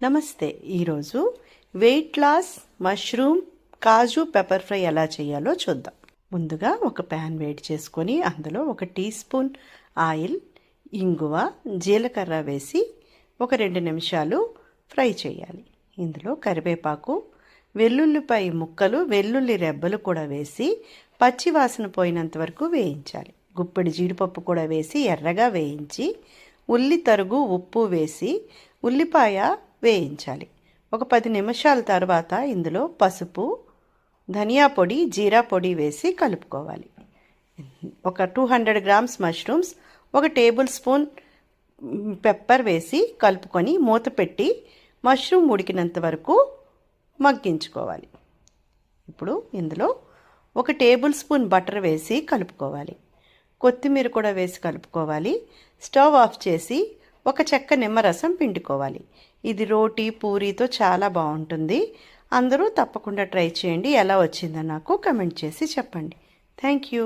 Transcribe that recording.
నమస్తే. ఈరోజు weight loss mushroom కాజు pepper fry ఎలా చేయాలో చూద్దాం. ముందుగా ఒక ప్యాన్ వేడి చేసుకొని అందులో 1 టీ స్పూన్ ఆయిల్, ఇంగువ, జీలకర్ర వేసి ఒక 2 నిమిషాలు ఫ్రై చేయాలి. ఇందులో కరివేపాకు, వెల్లుల్లిపాయ ముక్కలు, వెల్లుల్లి రెబ్బలు కూడా వేసి పచ్చి వాసన పోయినంత వరకు వేయించాలి. గుప్పెడు జీడిపప్పు కూడా వేసి ఎర్రగా వేయించి ఉల్లి తరుగు, ఉప్పు వేసి ఉల్లిపాయ వేయించాలి. ఒక 10 నిమిషాల తర్వాత ఇందులో పసుపు, ధనియా పొడి, జీరా పొడి వేసి కలుపుకోవాలి. ఒక 200 grams mushrooms, 1 table spoon pepper వేసి కలుపుకొని మూత పెట్టి మష్రూమ్ ఉడికినంత వరకు మగ్గించుకోవాలి. ఇప్పుడు ఇందులో 1 టేబుల్ స్పూన్ బటర్ వేసి కలుపుకోవాలి. కొత్తిమీర కూడా వేసి కలుపుకోవాలి. స్టవ్ ఆఫ్ చేసి ఒక చెక్క నిమ్మరసం పిండుకోవాలి. ఇది రోటీ, పూరీతో చాలా బాగుంటుంది. అందరూ తప్పకుండా ట్రై చేయండి. ఎలా వచ్చిందో నాకు కమెంట్ చేసి చెప్పండి. Thank you.